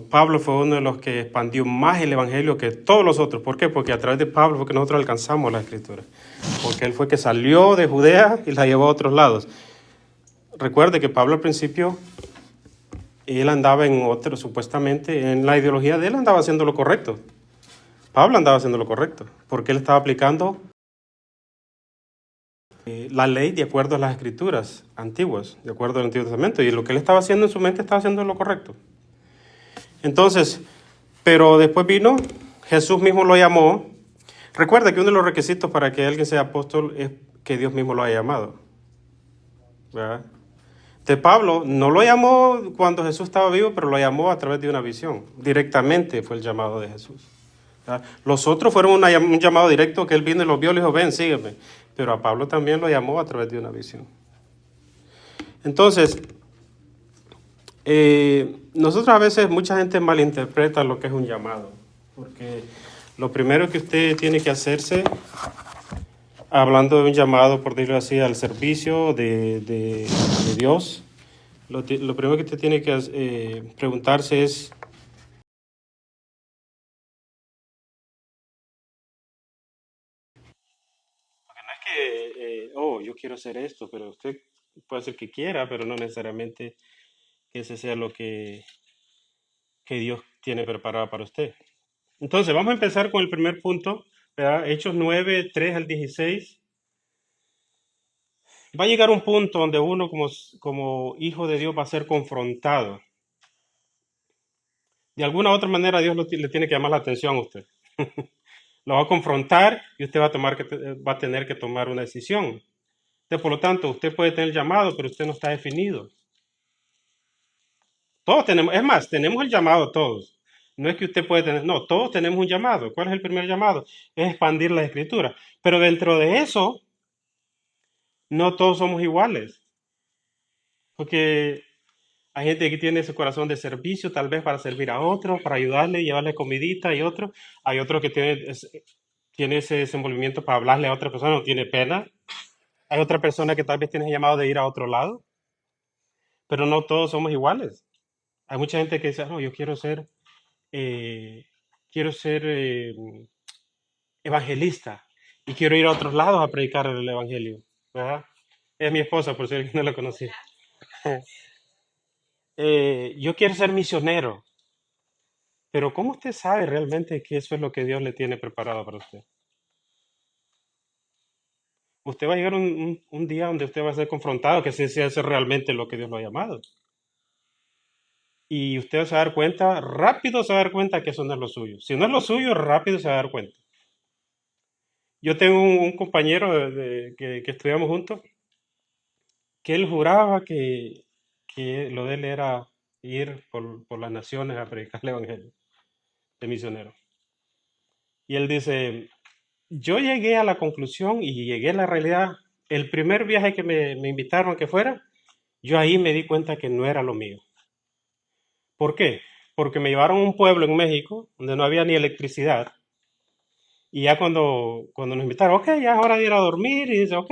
Pablo fue uno de los que expandió más el evangelio que todos los otros. ¿Por qué? Porque a través de Pablo fue que nosotros alcanzamos la escritura. Porque él fue que salió de Judea y la llevó a otros lados. Recuerde que Pablo al principio, él andaba en otro, supuestamente, en la ideología de él andaba haciendo lo correcto. Pablo andaba haciendo lo correcto, porque él estaba aplicando la ley de acuerdo a las escrituras antiguas, de acuerdo al Antiguo Testamento. Y lo que él estaba haciendo en su mente estaba haciendo lo correcto. Entonces, pero después vino, Jesús mismo lo llamó. Recuerda que uno de los requisitos para que alguien sea apóstol es que Dios mismo lo haya llamado, ¿verdad? De Pablo no lo llamó cuando Jesús estaba vivo, pero lo llamó a través de una visión. Directamente fue el llamado de Jesús, ¿verdad? Los otros fueron un llamado directo que él vino y los vio y le dijo, ven, sígueme. Pero a Pablo también lo llamó a través de una visión. Entonces, nosotros a veces, mucha gente malinterpreta lo que es un llamado, porque lo primero que usted tiene que hacerse, hablando de un llamado, por decirlo así, al servicio de Dios, lo primero que usted tiene que preguntarse es, porque no es que, yo quiero hacer esto, pero usted puede hacer que quiera, pero no necesariamente que ese sea lo que Dios tiene preparado para usted. Entonces, vamos a empezar con el primer punto, ¿verdad? Hechos 9 3 al 16. Va a llegar un punto donde uno como hijo de Dios va a ser confrontado. De alguna u otra manera Dios le tiene que llamar la atención a usted. Lo va a confrontar y usted va a tener que tomar una decisión. Entonces, por lo tanto, usted puede tener llamado, pero usted no está definido. Todos tenemos, es más, tenemos el llamado todos. No es que usted puede tener, no, todos tenemos un llamado. ¿Cuál es el primer llamado? Es expandir la escritura. Pero dentro de eso, no todos somos iguales. Porque hay gente que tiene ese corazón de servicio, tal vez para servir a otro, para ayudarle, llevarle comidita y otro. Hay otro que tiene ese desenvolvimiento para hablarle a otra persona, no tiene pena. Hay otra persona que tal vez tiene llamado de ir a otro lado, pero no todos somos iguales. Hay mucha gente que dice, no, yo eh, quiero ser evangelista y quiero ir a otros lados a predicar el evangelio, ¿verdad? Es mi esposa, por si alguien no la conocía. Yo quiero ser misionero, pero ¿cómo usted sabe realmente que eso es lo que Dios le tiene preparado para usted? Usted va a llegar un día donde usted va a ser confrontado que si hace realmente lo que Dios lo ha llamado. Y usted se va a dar cuenta, rápido se va a dar cuenta que eso no es lo suyo. Si no es lo suyo, rápido se va a dar cuenta. Yo tengo un compañero que estudiamos juntos, que él juraba que lo de él era ir por las naciones a predicar el evangelio de misionero. Y él dice, yo llegué a la conclusión y llegué a la realidad, el primer viaje que me invitaron a que fuera, yo ahí me di cuenta que no era lo mío. ¿Por qué? Porque me llevaron a un pueblo en México donde no había ni electricidad. Y ya cuando nos invitaron, ok, ya es hora de ir a dormir. Y dice, ok.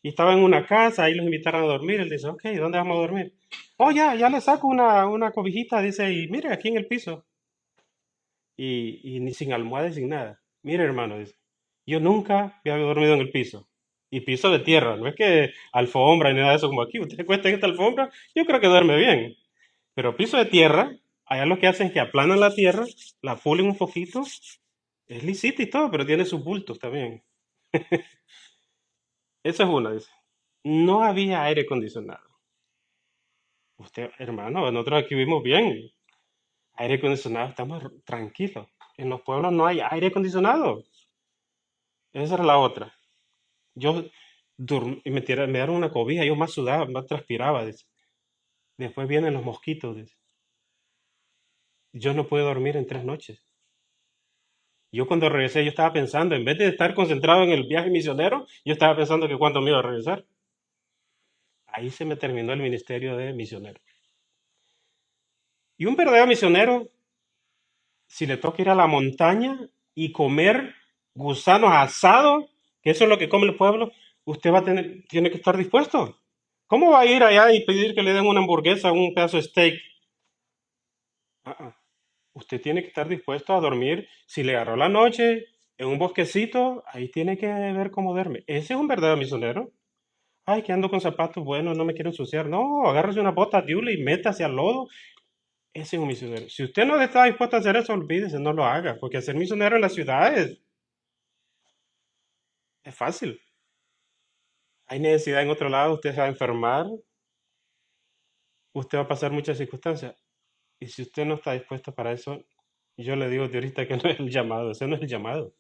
Y estaba en una casa, ahí los invitaron a dormir. Él dice, ok, ¿dónde vamos a dormir? Oh, ya le saco una cobijita, dice, y mire, aquí en el piso. Y ni sin almohada y sin nada. Mire, hermano, dice, yo nunca había dormido en el piso. Y piso de tierra, no es que alfombra ni nada de eso como aquí. Usted cuesta en esta alfombra, yo creo que duerme bien. Pero piso de tierra, allá lo que hacen es que aplanan la tierra, la pulen un poquito, es lisita y todo, pero tiene sus bultos también. Esa es una, dice. No había aire acondicionado. Usted, hermano, nosotros aquí vivimos bien. Aire acondicionado, estamos tranquilos. En los pueblos no hay aire acondicionado. Esa era la otra. Yo y me dieron una cobija, yo más sudaba, más transpiraba, dice. Después vienen los mosquitos, dice. Yo no puedo dormir en 3 noches. Yo cuando regresé, yo estaba pensando, en vez de estar concentrado en el viaje misionero, yo estaba pensando que cuándo me iba a regresar. Ahí se me terminó el ministerio de misionero. Y un verdadero misionero, si le toca ir a la montaña y comer gusanos asados, que eso es lo que come el pueblo, usted tiene que estar dispuesto. ¿Cómo va a ir allá y pedir que le den una hamburguesa, un pedazo de steak? Ah, ah. Usted tiene que estar dispuesto a dormir. Si le agarró la noche en un bosquecito, ahí tiene que ver cómo duerme. Ese es un verdadero misionero. Ay, que ando con zapatos buenos, no me quiero ensuciar. No, agárrese una bota de hule y métase al lodo. Ese es un misionero. Si usted no está dispuesto a hacer eso, olvídese, no lo haga, porque hacer misionero en las ciudades es fácil. Hay necesidad en otro lado, usted se va a enfermar, usted va a pasar muchas circunstancias. Y si usted no está dispuesto para eso, yo le digo de ahorita que no es el llamado, ese no es el llamado.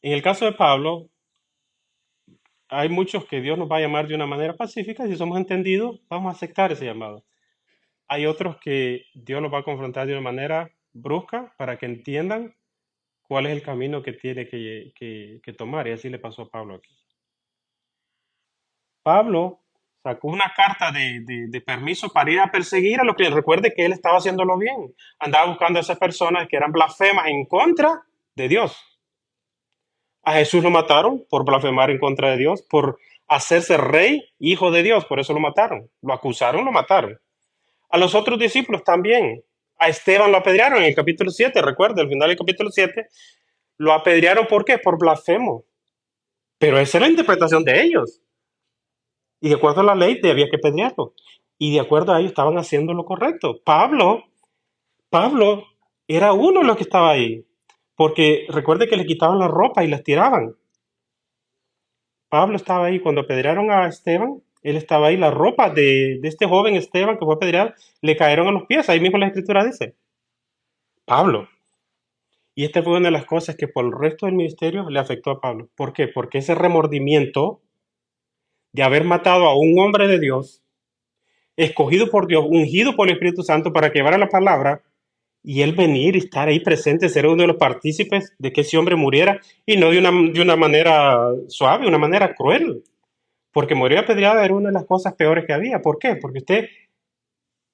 En el caso de Pablo, hay muchos que Dios nos va a llamar de una manera pacífica, si somos entendidos, vamos a aceptar ese llamado. Hay otros que Dios los va a confrontar de una manera brusca para que entiendan cuál es el camino que tiene que tomar. Y así le pasó a Pablo aquí. Pablo sacó una carta de permiso para ir a perseguir a los que recuerde que él estaba haciéndolo bien. Andaba buscando a esas personas que eran blasfemas en contra de Dios. A Jesús lo mataron por blasfemar en contra de Dios, por hacerse rey, hijo de Dios, por eso lo mataron. Lo acusaron, lo mataron. A los otros discípulos también. A Esteban lo apedrearon en el capítulo 7, recuerda, al final del capítulo 7, lo apedrearon ¿por qué? Por blasfemo. Pero esa es la interpretación de ellos. Y de acuerdo a la ley, había que apedrearlo. Y de acuerdo a ellos estaban haciendo lo correcto. Pablo era uno de los que estaba ahí. Porque recuerde que le quitaban la ropa y las tiraban. Pablo estaba ahí cuando apedrearon a Esteban. Él estaba ahí. La ropa de este joven Esteban que fue apedreado le cayeron a los pies. Ahí mismo la escritura dice. Pablo. Y esta fue una de las cosas que por el resto del ministerio le afectó a Pablo. ¿Por qué? Porque ese remordimiento de haber matado a un hombre de Dios, escogido por Dios, ungido por el Espíritu Santo para que llevara la palabra, y él venir y estar ahí presente, ser uno de los partícipes de que ese hombre muriera, y no de una manera suave, una manera cruel. Porque morir apedreado era una de las cosas peores que había. ¿Por qué? Porque usted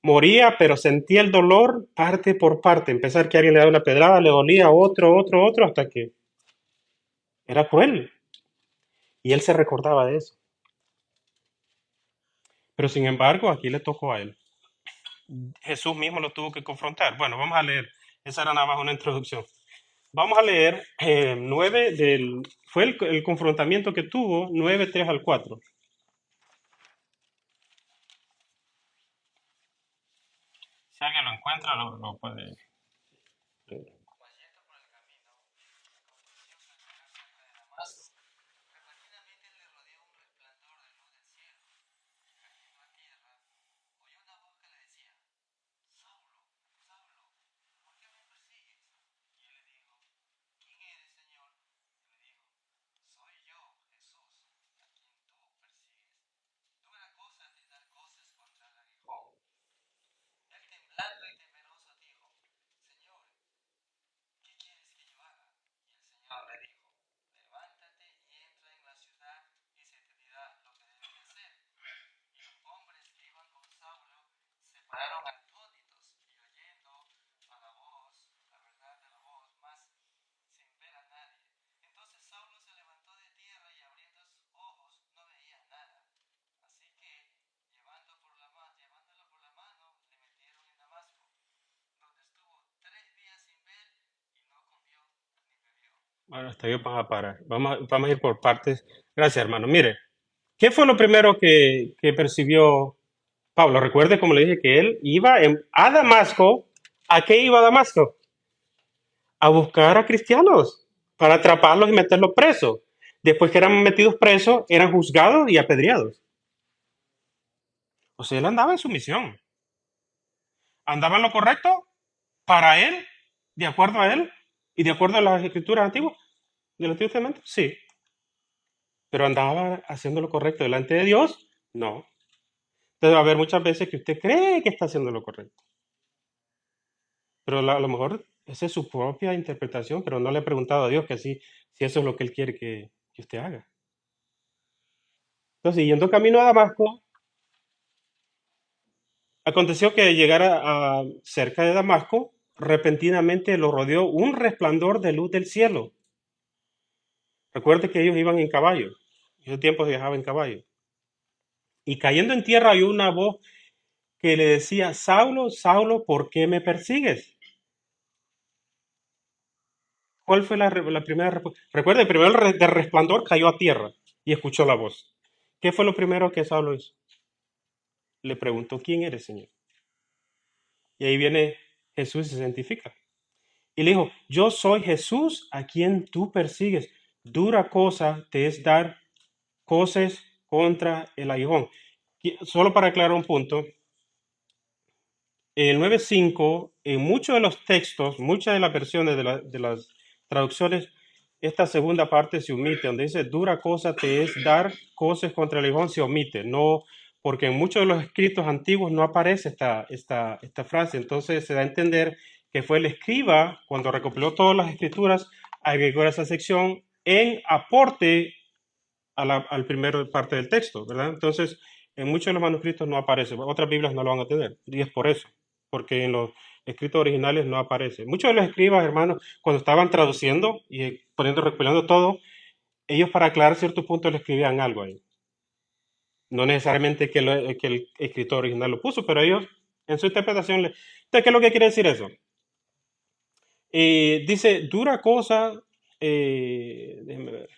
moría, pero sentía el dolor parte por parte. Empezar que alguien le daba una pedrada, le dolía otro, hasta que era cruel. Y él se recordaba de eso. Pero sin embargo, aquí le tocó a él. Jesús mismo lo tuvo que confrontar. Bueno, vamos a leer. Esa era nada más una introducción. Vamos a leer 9 del... Fue el confrontamiento que tuvo 9 3 al 4. Si alguien lo encuentra, lo puede... Bueno, hasta ahí vamos a parar. Vamos a ir por partes. Gracias, hermano. Mire, ¿qué fue lo primero que percibió Pablo? Recuerde, como le dije, que él iba a Damasco. ¿A qué iba a Damasco? A buscar a cristianos para atraparlos y meterlos presos. Después que eran metidos presos, eran juzgados y apedreados. O sea, él andaba en su misión. Andaba en lo correcto para él, de acuerdo a él y de acuerdo a las escrituras antiguas del Antiguo Testamento. Sí, pero andaba haciendo lo correcto delante de Dios. No. Entonces va a haber muchas veces que usted cree que está haciendo lo correcto, pero a lo mejor esa es su propia interpretación, pero no le ha preguntado a Dios que si eso es lo que Él quiere que usted haga. Entonces, yendo camino a Damasco, aconteció que llegara cerca de Damasco, repentinamente lo rodeó un resplandor de luz del cielo. Recuerde que ellos iban en caballo, en ese tiempo se viajaba en caballo. Y cayendo en tierra hay una voz que le decía, Saulo, Saulo, ¿por qué me persigues? ¿Cuál fue la primera respuesta? Recuerda, el primero de resplandor cayó a tierra y escuchó la voz. ¿Qué fue lo primero que Saulo hizo? Le preguntó, ¿quién eres, Señor? Y ahí viene Jesús y se identifica. Y le dijo, yo soy Jesús a quien tú persigues. Dura cosa te es dar coces contra el aguijón. Solo para aclarar un punto, el 9.5, en muchos de los textos, muchas de las versiones de las traducciones, esta segunda parte se omite, donde dice, dura cosa te es dar coces contra el aguijón, se omite, no, porque en muchos de los escritos antiguos no aparece esta frase, entonces se da a entender que fue el escriba, cuando recopiló todas las escrituras, agregó esa sección en aporte al primer parte del texto, ¿verdad? Entonces, en muchos de los manuscritos no aparece, otras Biblias no lo van a tener, y es por eso, porque en los escritos originales no aparece. Muchos de los escribas, hermanos, cuando estaban traduciendo y poniendo, recopilando todo, ellos para aclarar ciertos puntos le escribían algo ahí. No necesariamente que el escritor original lo puso, pero ellos en su interpretación le... Entonces, ¿qué es lo que quiere decir eso? Dice, dura cosa, déjenme ver,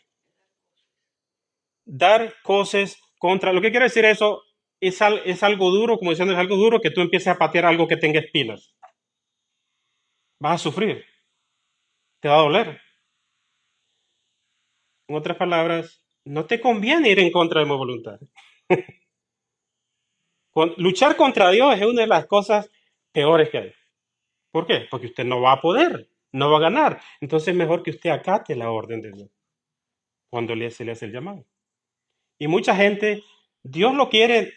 dar cosas contra. Lo que quiere decir eso es algo duro, como diciendo, es algo duro que tú empieces a patear algo que tenga espinas. Vas a sufrir, te va a doler. En otras palabras, no te conviene ir en contra de mi voluntad. Luchar contra Dios es una de las cosas peores que hay. ¿Por qué? Porque usted no va a poder, no va a ganar. Entonces es mejor que usted acate la orden de Dios cuando se le hace el llamado. Y mucha gente, Dios lo quiere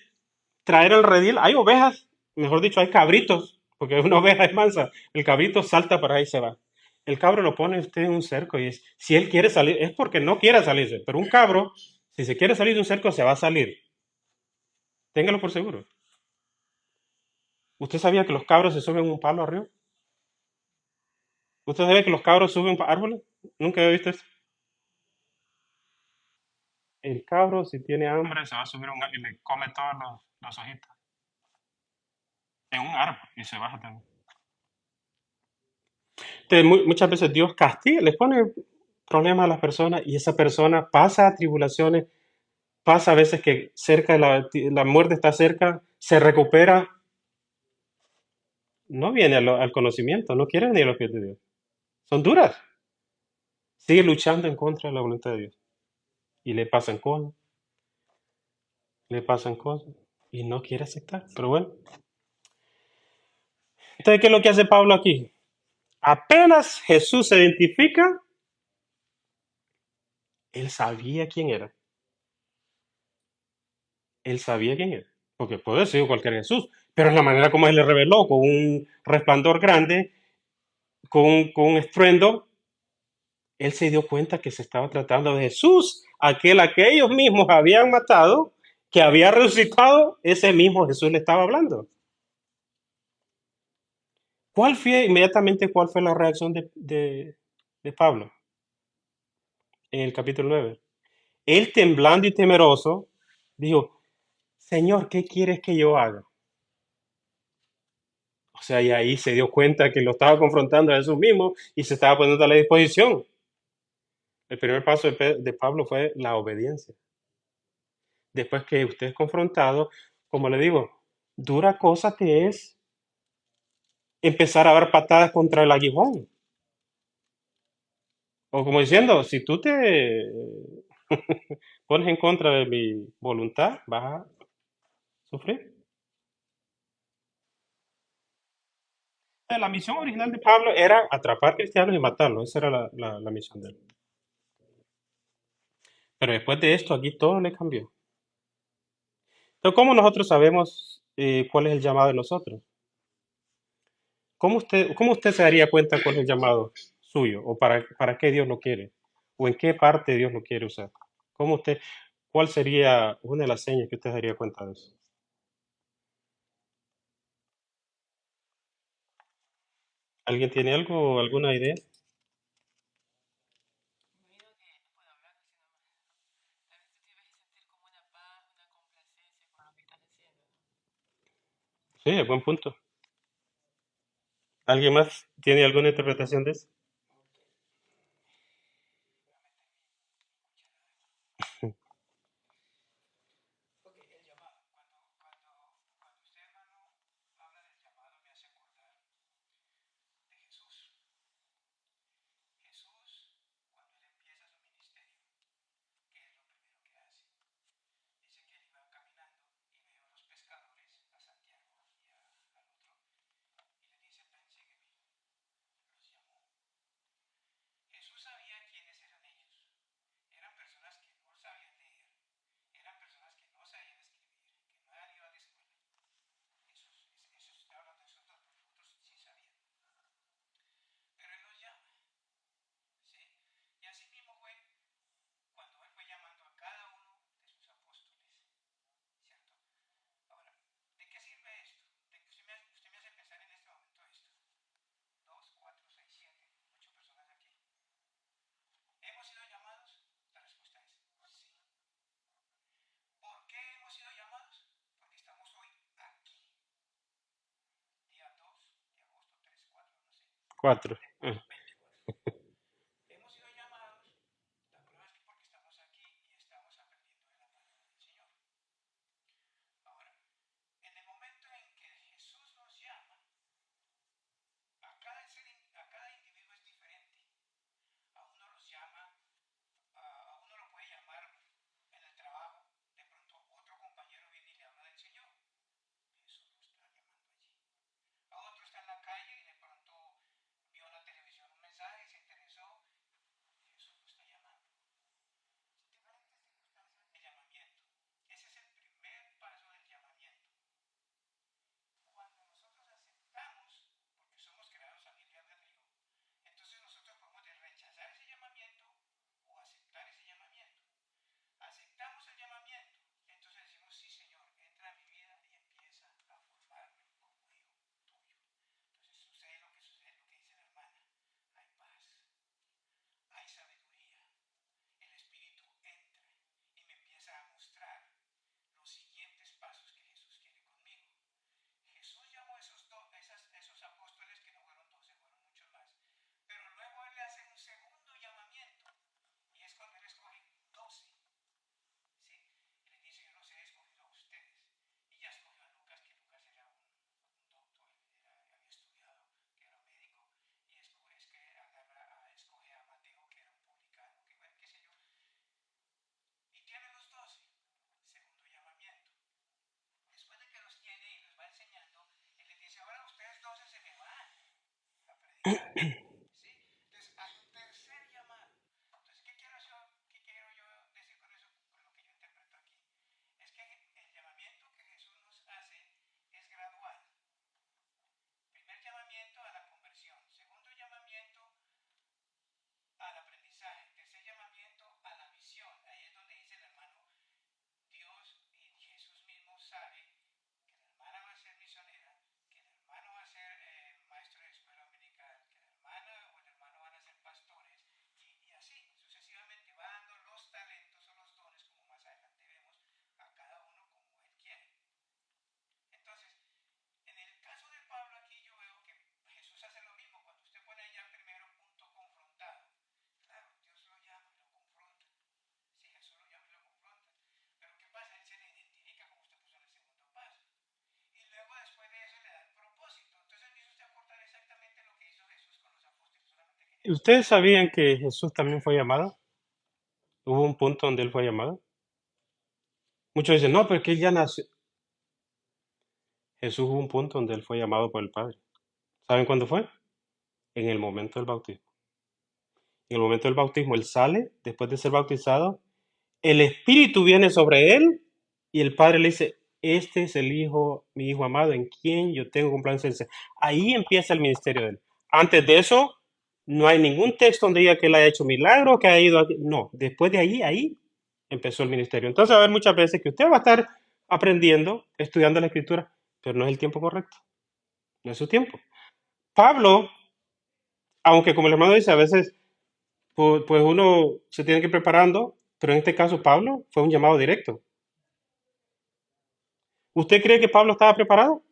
traer al redil. Hay ovejas, mejor dicho, hay cabritos, porque una oveja es mansa. El cabrito salta para ahí y se va. El cabro lo pone usted en un cerco y es, si él quiere salir, es porque no quiere salirse. Pero un cabro, si se quiere salir de un cerco, se va a salir. Téngalo por seguro. ¿Usted sabía que los cabros se suben un palo arriba? ¿Usted sabía que los cabros suben árboles? Nunca había visto eso. El cabro, si tiene hambre, se va a subir un árbol y le come todos los hojitas en un árbol y se baja también. Entonces, muchas veces Dios castiga, le pone problemas a las personas y esa persona pasa tribulaciones, pasa a veces que cerca de la muerte está cerca, se recupera, no viene al conocimiento, no quiere venir a los pies de Dios. Son duras. Sigue luchando en contra de la voluntad de Dios. Y le pasan cosas y no quiere aceptar. Pero bueno, entonces, ¿qué es lo que hace Pablo aquí? Apenas Jesús se identifica, él sabía quién era. Él sabía quién era. Porque puede ser cualquier Jesús, pero es la manera como él le reveló, con un resplandor grande, con un estruendo, él se dio cuenta que se estaba tratando de Jesús, aquel a que ellos mismos habían matado, que había resucitado, ese mismo Jesús le estaba hablando. ¿Cuál fue la reacción de Pablo en el capítulo 9? Él temblando y temeroso, dijo, Señor, ¿qué quieres que yo haga? O sea, y ahí se dio cuenta que lo estaba confrontando a Jesús mismo y se estaba poniendo a la disposición. El primer paso de Pablo fue la obediencia. Después que usted es confrontado, como le digo, dura cosa te es empezar a dar patadas contra el aguijón. O como diciendo, si tú te pones en contra de mi voluntad, vas a sufrir. La misión original de Pablo era atrapar cristianos y matarlos. Esa era la misión de él. Pero después de esto, aquí todo le cambió. Entonces, ¿cómo nosotros sabemos cuál es el llamado de nosotros? ¿Cómo usted se daría cuenta cuál es el llamado suyo? ¿O para qué Dios lo quiere? ¿O en qué parte Dios lo quiere usar? ¿Cuál sería una de las señas que usted se daría cuenta de eso? ¿Alguien tiene algo, alguna idea? Sí, es buen punto. ¿Alguien más tiene alguna interpretación de eso? Cuatro. ¿Ustedes sabían que Jesús también fue llamado? Hubo un punto donde él fue llamado. Muchos dicen, no, pero que él ya nació. Jesús hubo un punto donde él fue llamado por el Padre. ¿Saben cuándo fue? En el momento del bautismo. En el momento del bautismo, él sale, después de ser bautizado, el Espíritu viene sobre él y el Padre le dice, este es el Hijo, mi Hijo amado, en quien yo tengo complacencia. Ahí empieza el ministerio de él. Antes de eso, no hay ningún texto donde diga que él haya hecho milagros, que haya ido aquí. No, después de ahí empezó el ministerio. Entonces, va a haber muchas veces que usted va a estar aprendiendo, estudiando la Escritura, pero no es el tiempo correcto, no es su tiempo. Pablo, aunque como el hermano dice, a veces pues uno se tiene que ir preparando, pero en este caso Pablo fue un llamado directo. ¿Usted cree que Pablo estaba preparado?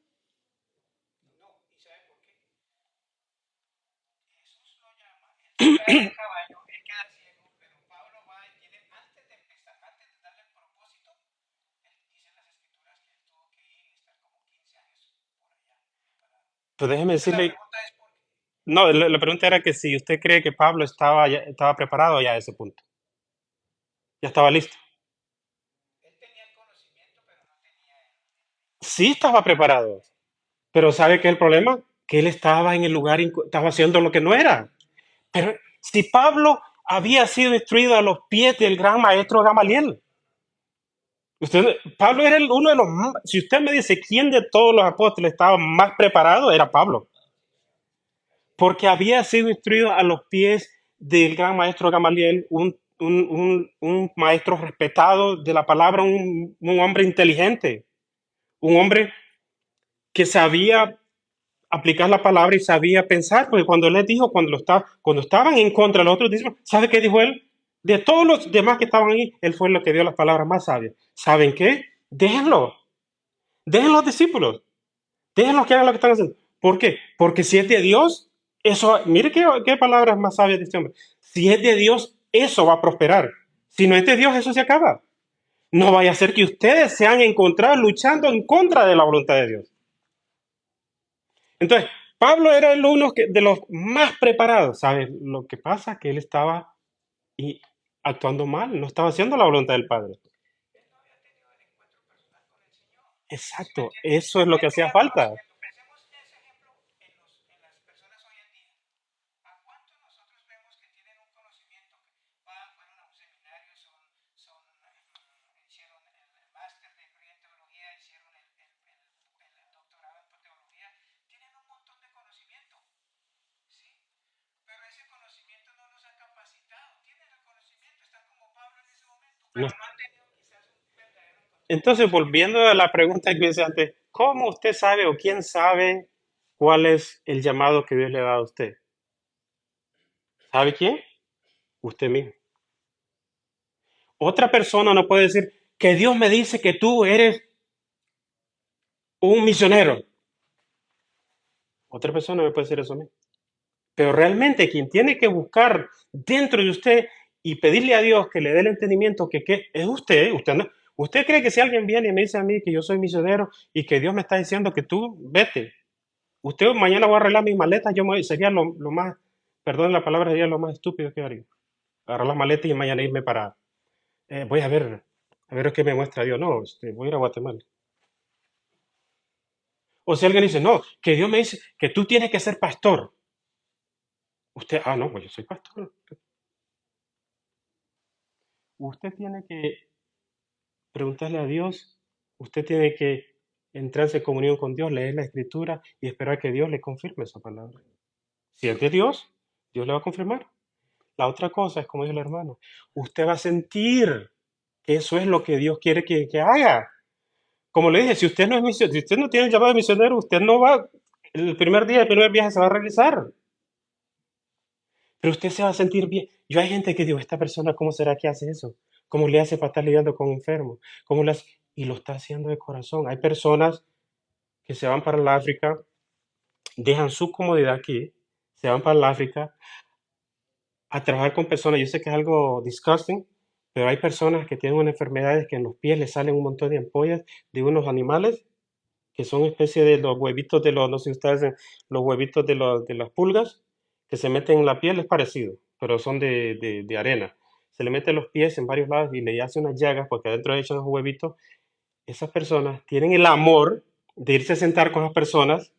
Pues déjeme decirle, no, la pregunta era que si usted cree que Pablo estaba preparado ya a ese punto, ya estaba listo. Sí estaba preparado, pero ¿sabe qué es el problema? Que él estaba en el lugar, estaba haciendo lo que no era. Pero si Pablo había sido instruido a los pies del gran maestro Gamaliel, Pablo era uno de los más, si usted me dice quién de todos los apóstoles estaba más preparado, era Pablo, porque había sido instruido a los pies del gran maestro Gamaliel, un maestro respetado de la palabra, un hombre inteligente, un hombre que sabía aplicar la palabra y sabía pensar, porque cuando él les dijo, cuando estaban en contra de los otros discípulos, ¿sabe qué dijo él? De todos los demás que estaban ahí, él fue el que dio las palabras más sabias. ¿Saben qué? Déjenlo, dejen los discípulos, déjenlos que hagan lo que están haciendo. ¿Por qué? Porque si es de Dios, eso, mire qué palabras más sabias de este hombre. Si es de Dios, eso va a prosperar. Si no es de Dios, eso se acaba. No vaya a ser que ustedes se han encontrado luchando en contra de la voluntad de Dios. Entonces, Pablo era uno de los más preparados, ¿sabes? Lo que pasa es que él estaba actuando mal, no estaba haciendo la voluntad del Padre. Exacto, eso es lo que hacía falta. No. Entonces, volviendo a la pregunta que hice antes, ¿cómo usted sabe o quién sabe cuál es el llamado que Dios le ha dado a usted? ¿Sabe quién? Usted mismo. Otra persona no puede decir que Dios me dice que tú eres un misionero. Otra persona me puede decir eso a mí. Pero realmente quien tiene que buscar dentro de usted y pedirle a Dios que le dé el entendimiento que es usted. Usted cree que si alguien viene y me dice a mí que yo soy misionero y que Dios me está diciendo que tú vete, usted mañana va a arreglar mis maletas, sería lo más, perdón la palabra, sería lo más estúpido que haría. Agarrar las maletas y mañana irme para, voy a ver qué me muestra Dios. No, voy a ir a Guatemala. O si alguien dice, no, que Dios me dice que tú tienes que ser pastor. Usted, no, pues yo soy pastor. Usted tiene que preguntarle a Dios, usted tiene que entrarse en comunión con Dios, leer la escritura y esperar que Dios le confirme esa palabra. Si es de Dios, Dios le va a confirmar. La otra cosa es, como dijo el hermano, usted va a sentir que eso es lo que Dios quiere que haga. Como le dije, si usted no es misionero, si usted no tiene el llamado de misionero, usted no va, el primer día, el primer viaje se va a realizar. Pero usted se va a sentir bien. Yo hay gente que digo, esta persona, ¿cómo será que hace eso? ¿Cómo le hace para estar lidiando con enfermos? ¿Cómo le hace? Y lo está haciendo de corazón. Hay personas que se van para el África, dejan su comodidad aquí, se van para el África a trabajar con personas. Yo sé que es algo disgusting, pero hay personas que tienen unas enfermedades que en los pies les salen un montón de ampollas de unos animales que son especie de los huevitos de los, no sé si ustedes, los huevitos de las pulgas que se meten en la piel, es parecido, pero son de arena. Se le meten los pies en varios lados y le hace unas llagas porque adentro de echan los huevitos. Esas personas tienen el amor de irse a sentar con las personas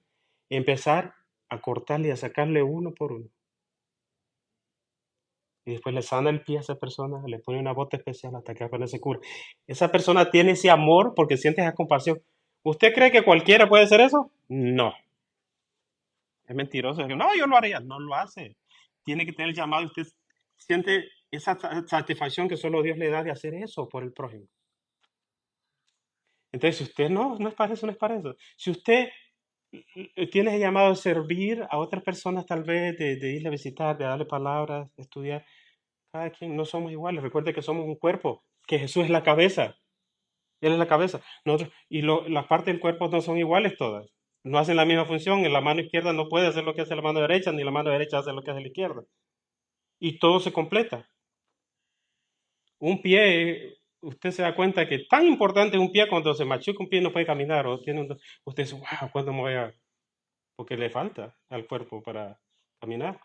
y empezar a cortarle y a sacarle uno por uno. Y después le sana el pie a esa persona, le pone una bota especial hasta que apenas se cura. Esa persona tiene ese amor porque siente esa compasión. ¿Usted cree que cualquiera puede hacer eso? No, es mentiroso. No, yo lo haría. No lo hace. Tiene que tener el llamado y usted siente esa satisfacción que solo Dios le da de hacer eso por el prójimo. Entonces, si usted no es para eso, no es para eso. Si usted tiene el llamado de servir a otras personas, tal vez, de irle a visitar, de darle palabras, de estudiar, cada quien no somos iguales. Recuerde que somos un cuerpo, que Jesús es la cabeza. Él es la cabeza. Nosotros, y las partes del cuerpo no son iguales todas. No hacen la misma función. En la mano izquierda no puede hacer lo que hace la mano derecha, ni la mano derecha hace lo que hace la izquierda. y todo se completa. Un pie, usted se da cuenta que tan importante es un pie cuando se machuca un pie y no puede caminar, o tiene usted dice, wow, ¿cuándo me voy a...? Porque le falta al cuerpo para caminar.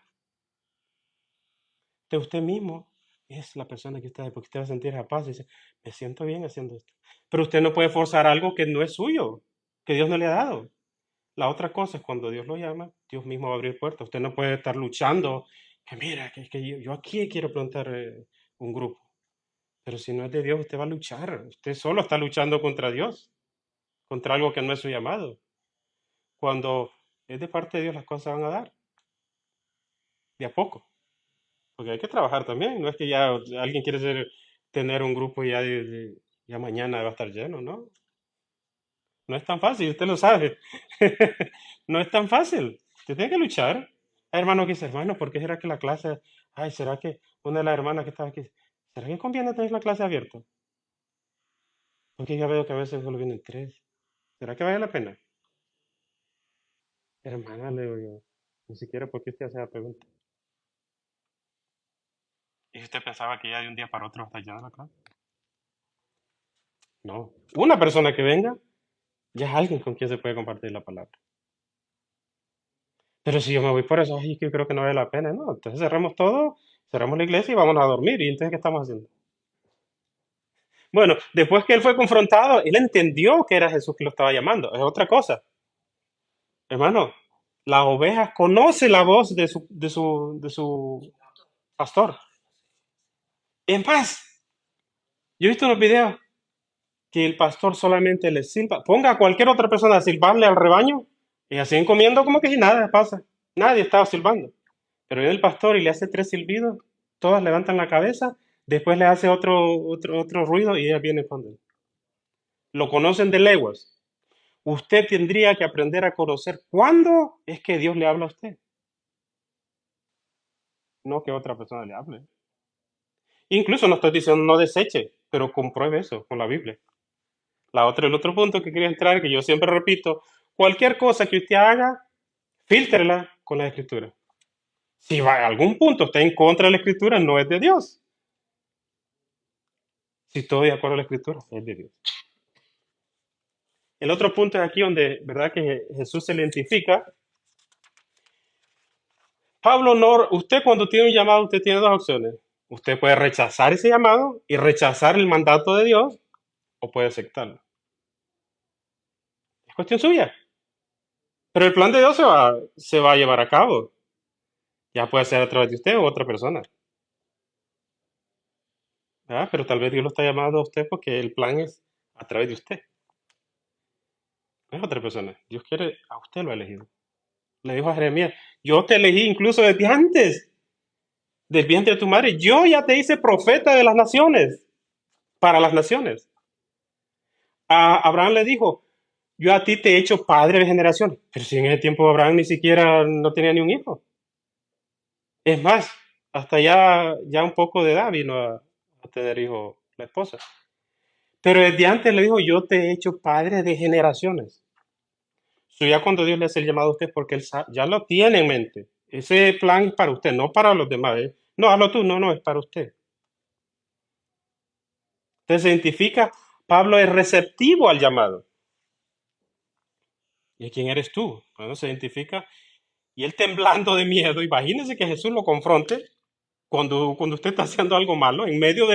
Entonces usted mismo es la persona que está, porque usted va a sentir esa paz y dice, me siento bien haciendo esto. Pero usted no puede forzar algo que no es suyo, que Dios no le ha dado. La otra cosa es cuando Dios lo llama, Dios mismo va a abrir puertas. Usted no puede estar luchando, que mira, que yo aquí quiero plantar un grupo. Pero si no es de Dios, usted va a luchar. Usted solo está luchando contra Dios, contra algo que no es su llamado. Cuando es de parte de Dios, las cosas van a dar, de a poco. Porque hay que trabajar también. No es que ya alguien quiere tener un grupo y ya, ya mañana va a estar lleno, ¿no? No es tan fácil, usted lo sabe. No es tan fácil. Usted tiene que luchar. Hay hermanos que dicen, hermano, ¿por qué será que la clase, ay, será que una de las hermanas que estaba aquí, ¿será que conviene tener la clase abierta? Porque ya veo que a veces solo vienen tres. ¿Será que vale la pena? Hermana, le digo yo, ni siquiera porque usted hace la pregunta. ¿Y usted pensaba que ya de un día para otro está llena la clase? No. Una persona que venga, ya es alguien con quien se puede compartir la palabra. Pero si yo me voy por eso, ay, que creo que no vale la pena, ¿no? Entonces cerramos todo, cerramos la iglesia y vámonos a dormir. ¿Y entonces qué estamos haciendo? Bueno, después que él fue confrontado, él entendió que era Jesús que lo estaba llamando. Es otra cosa. Hermano, las ovejas conocen la voz de su pastor. Es más, yo he visto unos videos que el pastor solamente le silba. Ponga a cualquier otra persona a silbarle al rebaño y así comiendo como que si nada pasa. Nadie estaba silbando. Pero viene el pastor y le hace tres silbidos, todas levantan la cabeza, después le hace otro ruido y ella viene con él. Lo conocen de leguas. Usted tendría que aprender a conocer cuándo es que Dios le habla a usted, no que otra persona le hable. Incluso no estoy diciendo no deseche, pero compruebe eso con la Biblia. El otro punto que quería entrar, que yo siempre repito, cualquier cosa que usted haga, fíltrela con la Escritura. Si va a algún punto está en contra de la Escritura, no es de Dios. Si estoy de acuerdo a la Escritura, es de Dios. El otro punto es aquí donde, ¿verdad? Que Jesús se le identifica. Pablo, no, usted cuando tiene un llamado, usted tiene dos opciones. Usted puede rechazar ese llamado y rechazar el mandato de Dios, o puede aceptarlo. Es cuestión suya. Pero el plan de Dios se va a llevar a cabo. Ya puede ser a través de usted o otra persona. ¿Verdad? Pero tal vez Dios lo está llamando a usted porque el plan es a través de usted. No es otra persona. Dios quiere, a usted lo ha elegido. Le dijo a Jeremías, yo te elegí incluso desde antes del vientre de tu madre. Yo ya te hice profeta de las naciones, para las naciones. A Abraham le dijo, yo a ti te he hecho padre de generaciones. Pero si en ese tiempo Abraham ni siquiera no tenía ni un hijo. Es más, hasta ya un poco de edad vino a tener hijo la esposa. Pero desde antes le dijo, yo te he hecho padre de generaciones. So, ya cuando Dios le hace el llamado a usted, porque él ya lo tiene en mente. Ese plan es para usted, no para los demás. ¿Eh? No, hazlo tú, no, no, es para usted. Entonces se identifica, Pablo es receptivo al llamado. ¿Y quién eres tú? Bueno, se identifica. Y él temblando de miedo, imagínese que Jesús lo confronte cuando usted está haciendo algo malo, en medio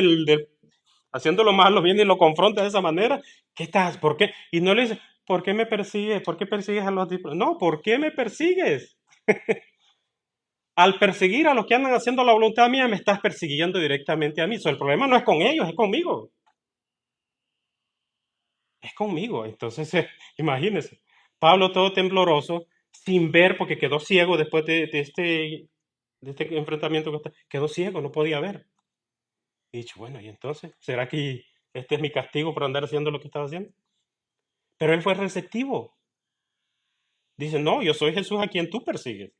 haciendo lo malo, viene y lo confronta de esa manera. ¿Qué estás? ¿Por qué? Y no le dice, ¿por qué me persigues? ¿Por qué persigues a los discípulos? No, ¿por qué me persigues? Al perseguir a los que andan haciendo la voluntad mía, me estás persiguiendo directamente a mí. So, el problema no es con ellos, es conmigo. Es conmigo. Entonces, imagínense. Pablo todo tembloroso, sin ver, porque quedó ciego después de este enfrentamiento quedó ciego, no podía ver. Y dicho, bueno, ¿y entonces? ¿Será que este es mi castigo por andar haciendo lo que estaba haciendo? Pero él fue receptivo. Dice, no, yo soy Jesús a quien tú persigues.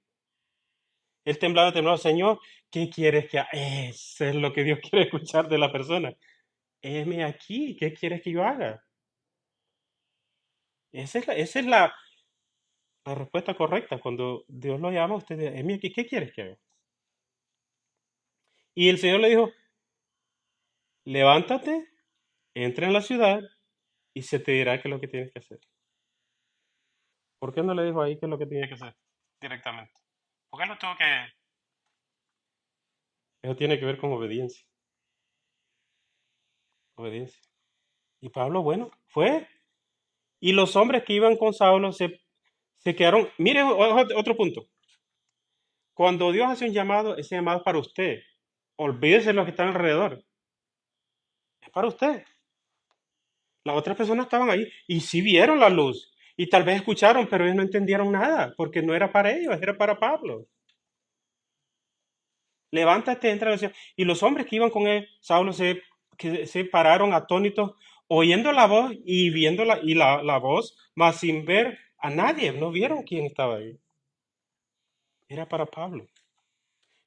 Él temblaba, Señor, ¿qué quieres que haga? Eso es lo que Dios quiere escuchar de la persona. Heme aquí, ¿qué quieres que yo haga? Esa es la respuesta correcta. Cuando Dios lo llama, usted dice, heme aquí, ¿qué quieres que haga? Y el Señor le dijo, levántate, entra en la ciudad y se te dirá qué es lo que tienes que hacer. ¿Por qué no le dijo ahí qué es lo que tenía que hacer directamente? ¿Por qué no tuvo que...? Eso tiene que ver con obediencia, obediencia. Y Pablo, bueno, fue. Y los hombres que iban con Saulo se quedaron. Mire otro punto. Cuando Dios hace un llamado, ese llamado es para usted. Olvídese de los que están alrededor. Es para usted. Las otras personas estaban ahí y sí vieron la luz. Y tal vez escucharon, pero ellos no entendieron nada, porque no era para ellos, era para Pablo. Levántate, entra a la ciudad. Y los hombres que iban con él, Saulo, que se pararon atónitos, oyendo la voz y viendo la voz, mas sin ver a nadie. No vieron quién estaba ahí. Era para Pablo.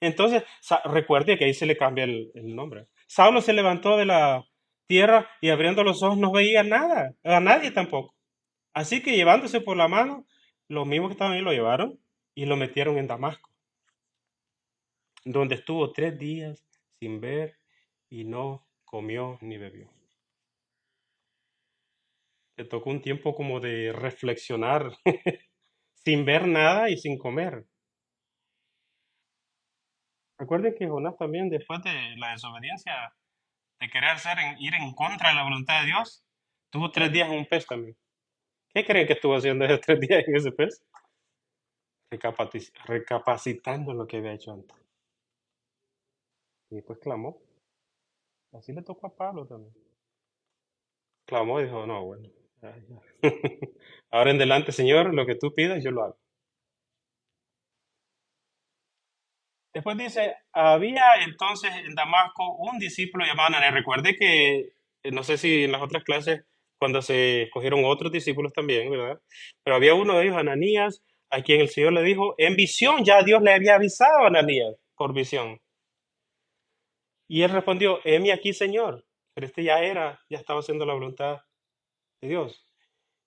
Entonces, recuerde que ahí se le cambia el nombre. Saulo se levantó de la tierra y abriendo los ojos no veía nada, a nadie tampoco. Así que llevándose por la mano, los mismos que estaban ahí lo llevaron y lo metieron en Damasco, donde estuvo 3 días sin ver y no comió ni bebió. Le tocó un tiempo como de reflexionar, sin ver nada y sin comer. Recuerden que Jonás también, después de la desobediencia, de querer ir en contra de la voluntad de Dios, tuvo 3 días en un pez también. ¿Qué creen que estuvo haciendo esos 3 días en ese pez? Recapacitando lo que había hecho antes. Y después clamó. Así le tocó a Pablo también. Clamó y dijo, no, bueno, ya, ya. Ahora en adelante, Señor, lo que tú pidas, yo lo hago. Después dice, había entonces en Damasco un discípulo llamado Ananías. Recuerde que, no sé si en las otras clases, cuando se escogieron otros discípulos también, ¿verdad? Pero había uno de ellos, Ananías, a quien el Señor le dijo, en visión, ya Dios le había avisado a Ananías por visión. Y él respondió, heme aquí, Señor. Pero este ya estaba haciendo la voluntad de Dios.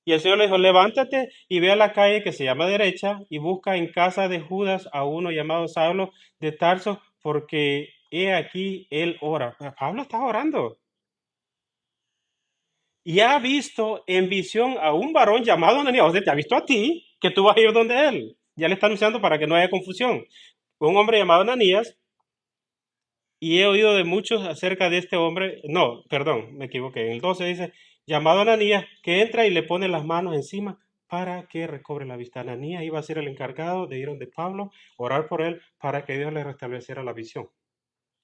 Y el Señor le dijo, levántate y ve a la calle que se llama derecha y busca en casa de Judas a uno llamado Saulo de Tarso, porque he aquí él ora. Pablo está orando. Y ha visto en visión a un varón llamado Ananías. O sea, te ha visto a ti, que tú vas a ir donde él. Ya le está anunciando para que no haya confusión. Un hombre llamado Ananías, y he oído de muchos acerca de este hombre. No, perdón, me equivoqué. En el 12 dice, llamado Ananías, que entra y le pone las manos encima para que recobre la vista. Ananías iba a ser el encargado de ir donde Pablo, orar por él para que Dios le restableciera la visión.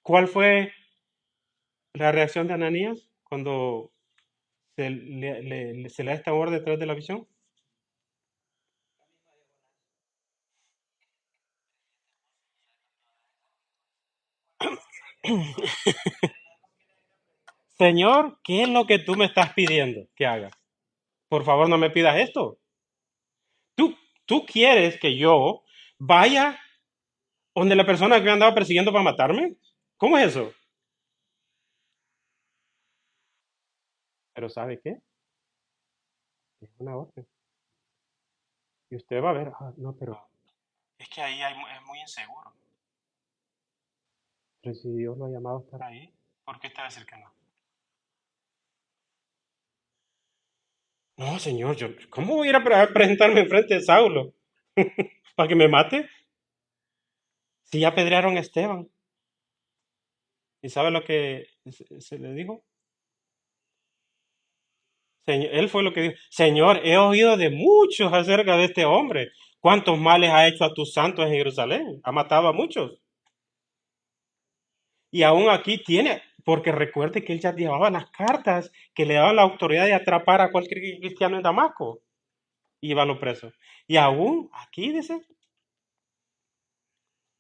¿Cuál fue la reacción de Ananías cuando se le da esta orden detrás de la visión? Señor, ¿qué es lo que tú me estás pidiendo que haga? Por favor, no me pidas esto. Tú, tú quieres que yo vaya donde la persona que me andaba persiguiendo para matarme. ¿Cómo es eso? Pero ¿sabe qué? Es una orden. Y usted va a ver, no, pero es que ahí es muy inseguro. Pero si Dios lo ha llamado a estar ahí, ¿por qué usted va a decir que no? No, señor, ¿cómo voy a ir a presentarme enfrente de Saulo? ¿Para que me mate? Si ya apedrearon a Esteban. ¿Y sabe lo que se le dijo? Señor, él fue lo que dijo, Señor, he oído de muchos acerca de este hombre. ¿Cuántos males ha hecho a tus santos en Jerusalén? Ha matado a muchos. Y aún aquí tiene, porque recuerde que él ya llevaba las cartas que le daban la autoridad de atrapar a cualquier cristiano en Damasco. Y iba a los presos. Y aún aquí dice,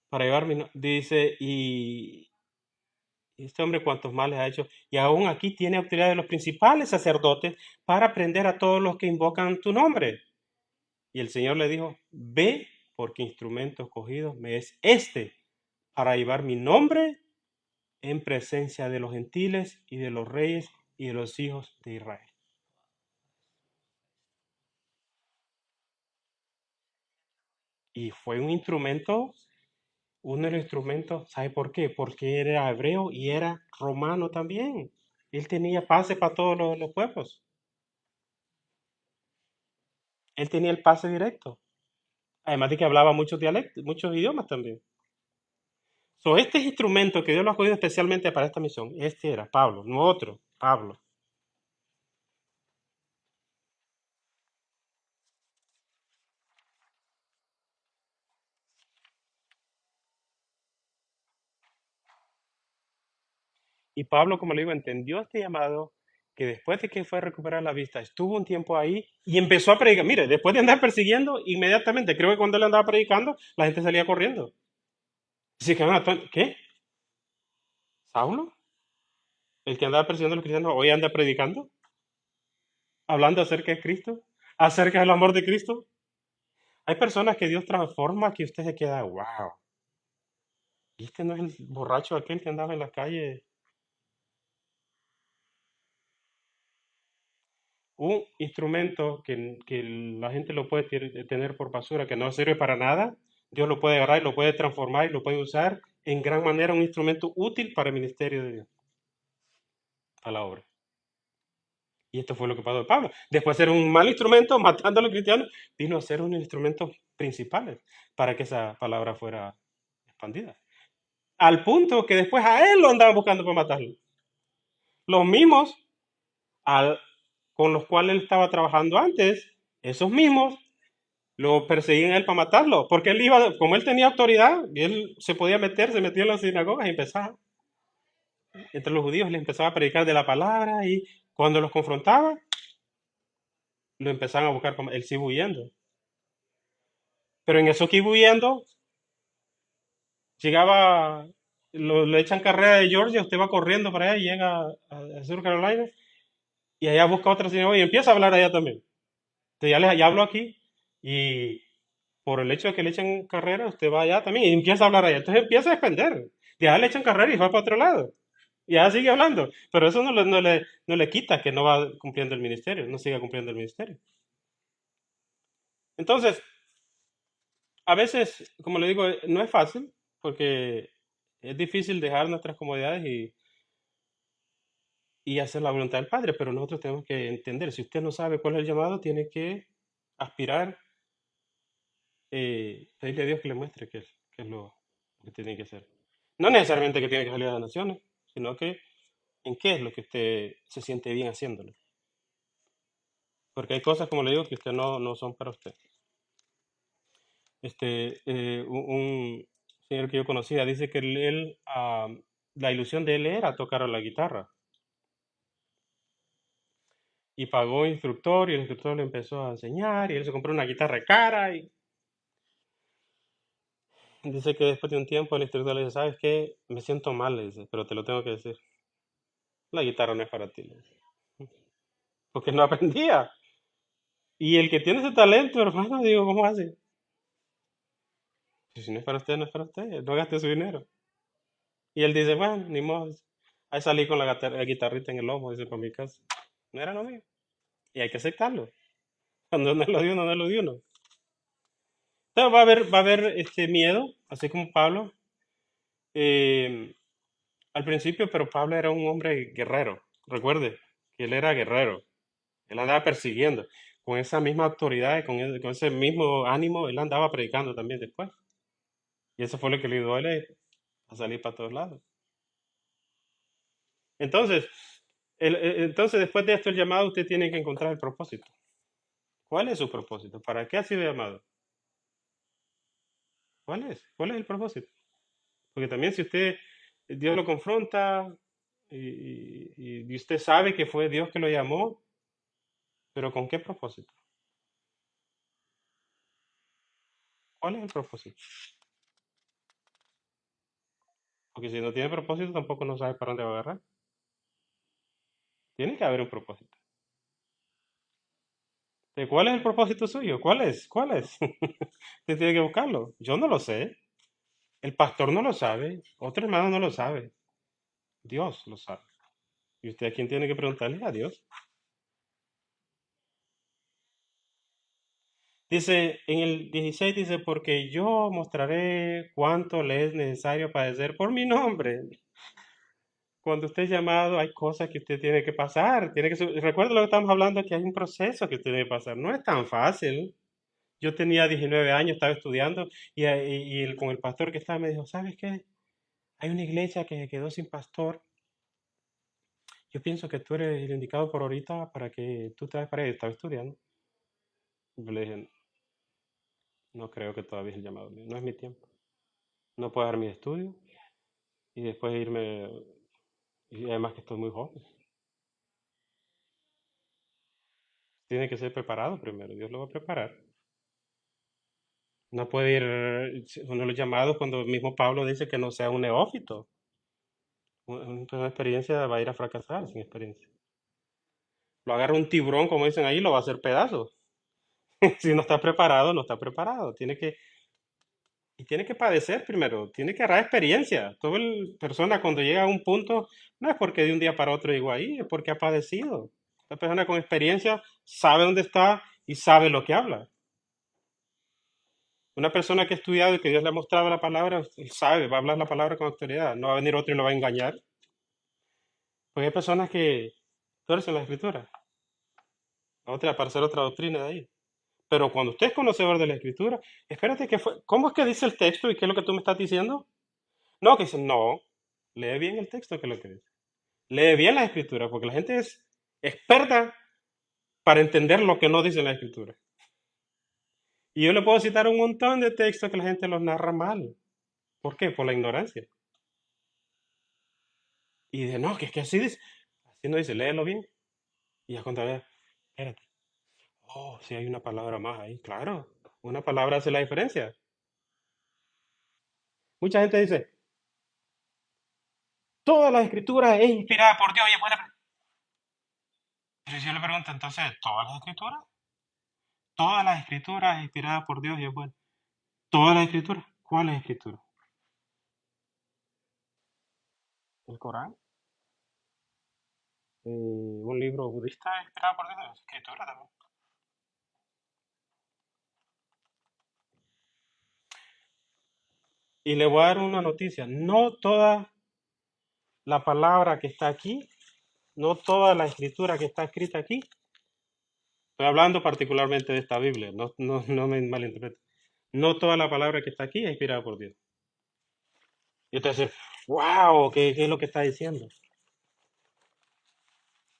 para llevarme, dice, y este hombre cuántos males ha hecho. Y aún aquí tiene autoridad de los principales sacerdotes para prender a todos los que invocan tu nombre. Y el Señor le dijo, ve, porque instrumento escogido me es este, para llevar mi nombre en presencia de los gentiles y de los reyes y de los hijos de Israel. Y fue un instrumento Uno de los instrumentos, ¿sabe por qué? Porque era hebreo y era romano también. Él tenía pase para todos los pueblos. Él tenía el pase directo. Además de que hablaba muchos dialectos, muchos idiomas también. So, este instrumento que Dios lo ha escogido especialmente para esta misión, este era Pablo, no otro, Pablo. Y Pablo, como le digo, entendió este llamado, que después de que fue a recuperar la vista, estuvo un tiempo ahí y empezó a predicar. Mire, después de andar persiguiendo, inmediatamente, creo que cuando él andaba predicando, la gente salía corriendo. Dice que, ¿qué? ¿Saulo? El que andaba persiguiendo a los cristianos, hoy anda predicando, hablando acerca de Cristo, acerca del amor de Cristo. Hay personas que Dios transforma que usted se queda, wow. ¿Y este no es el borracho aquel que andaba en la calle? Un instrumento que la gente lo puede tener por basura, que no sirve para nada, Dios lo puede agarrar y lo puede transformar y lo puede usar en gran manera un instrumento útil para el ministerio de Dios, a la obra. Y esto fue lo que pasó de Pablo. Después de ser un mal instrumento, matando a los cristianos, vino a ser un instrumento principal para que esa palabra fuera expandida. Al punto que después a él lo andaban buscando para matarlo. Los mismos al- con los cuales él estaba trabajando antes, esos mismos lo perseguían a él para matarlo, porque él iba, como él tenía autoridad, y él se podía meter, se metía en las sinagogas y empezaba, entre los judíos, le empezaba a predicar de la palabra y cuando los confrontaba, lo empezaban a buscar, él sigue huyendo. Pero en eso que iba huyendo, llegaba, le echan carrera de Georgia, usted va corriendo para allá y llega a Sur Carolina y allá busca otra sinagoga y empieza a hablar allá también. Entonces ya hablo aquí y por el hecho de que le echen carrera, usted va allá también y empieza a hablar allá. Entonces empieza a expandir. Ya le echan carrera y va para otro lado. Y ya sigue hablando. Pero eso no le quita que no va cumpliendo el ministerio, no siga cumpliendo el ministerio. Entonces, a veces, como le digo, no es fácil porque es difícil dejar nuestras comodidades y hacer la voluntad del Padre, pero nosotros tenemos que entender, si usted no sabe cuál es el llamado, tiene que aspirar, pedirle a Dios que le muestre qué es lo que tiene que hacer. No necesariamente que tiene que salir a las naciones, sino que en qué es lo que usted se siente bien haciéndolo. Porque hay cosas, como le digo, que usted no son para usted. Un señor que yo conocía dice que la ilusión de él era tocar la guitarra. Y pagó instructor y el instructor le empezó a enseñar y él se compró una guitarra cara y dice que después de un tiempo el instructor le dice, ¿sabes qué? Me siento mal, le dice, pero te lo tengo que decir. La guitarra no es para ti, le dice. Porque no aprendía. Y el que tiene ese talento, hermano, digo, ¿cómo hace? Si no es para usted, no es para usted, no gaste su dinero. Y él dice, bueno, ni modo. Ahí salí con la guitarrita en el lomo, dice, para mi casa. No era lo mío. Y hay que aceptarlo. Cuando no es lo de uno, no es lo de uno. Entonces va a haber este miedo, así como Pablo, eh, al principio, pero Pablo era un hombre guerrero. Recuerde que él era guerrero. Él andaba persiguiendo. Con esa misma autoridad, con ese mismo ánimo, él andaba predicando también después. Y eso fue lo que le ayudó a él a salir para todos lados. Entonces, entonces, después de esto, el llamado, usted tiene que encontrar el propósito. ¿Cuál es su propósito? ¿Para qué ha sido llamado? ¿Cuál es? ¿Cuál es el propósito? Porque también si Dios lo confronta y usted sabe que fue Dios que lo llamó, pero ¿con qué propósito? ¿Cuál es el propósito? Porque si no tiene propósito, tampoco no sabe para dónde va a agarrar. Tiene que haber un propósito. ¿Cuál es el propósito suyo? ¿Cuál es? ¿Cuál es? Usted tiene que buscarlo. Yo no lo sé. El pastor no lo sabe. Otro hermano no lo sabe. Dios lo sabe. ¿Y usted a quién tiene que preguntarle? A Dios. Dice, en el 16 dice, porque yo mostraré cuánto le es necesario padecer por mi nombre. Cuando usted es llamado, hay cosas que usted tiene que pasar. Recuerda lo que estamos hablando, que hay un proceso que usted debe pasar. No es tan fácil. Yo tenía 19 años, estaba estudiando con el pastor que estaba me dijo, ¿sabes qué? Hay una iglesia que quedó sin pastor. Yo pienso que tú eres el indicado por ahorita para que tú te vayas para ahí. Estaba estudiando. Yo le dije, no creo que todavía es el llamado mío. No es mi tiempo. No puedo dar mi estudio y después irme. Y además que estoy muy joven. Tiene que ser preparado primero. Dios lo va a preparar. No puede ir uno de los llamados cuando el mismo Pablo dice que no sea un neófito. Una experiencia va a ir a fracasar sin experiencia. Lo agarra un tiburón, como dicen ahí, lo va a hacer pedazos. Si no está preparado, no está preparado. Tiene que padecer primero, tiene que agarrar experiencia. Toda persona cuando llega a un punto, no es porque de un día para otro llegó ahí, es porque ha padecido. La persona con experiencia sabe dónde está y sabe lo que habla. Una persona que ha estudiado y que Dios le ha mostrado la palabra, él sabe, va a hablar la palabra con autoridad. No va a venir otro y lo va a engañar. Porque hay personas que tuercen la escritura, otra para hacer otra doctrina de ahí. Pero cuando usted es conocedor de la escritura, espérate que fue, ¿cómo es que dice el texto y qué es lo que tú me estás diciendo? No, que dice, no, lee bien el texto que es lo que dice. Lee bien la escritura, porque la gente es experta para entender lo que no dice la escritura. Y yo le puedo citar un montón de textos que la gente los narra mal. ¿Por qué? Por la ignorancia. Y dice, no, que es que así dice. Así no dice, léelo bien. Y ya cuando vea, espérate. Oh, sí hay una palabra más ahí. Claro, una palabra hace la diferencia. Mucha gente dice, toda la escritura es inspirada por Dios y es buena. Pero si yo le pregunto, entonces, ¿todas las escrituras? Todas las escrituras es inspirada por Dios y es buena. ¿Todas las escrituras? ¿Cuáles escrituras? ¿El Corán? ¿Un libro budista inspirado por Dios? ¿Es escritura también? Y le voy a dar una noticia. No toda la palabra que está aquí, no toda la escritura que está escrita aquí, estoy hablando particularmente de esta Biblia, no me malinterprete. No toda la palabra que está aquí es inspirada por Dios. Y usted dice, wow, ¿qué es lo que está diciendo?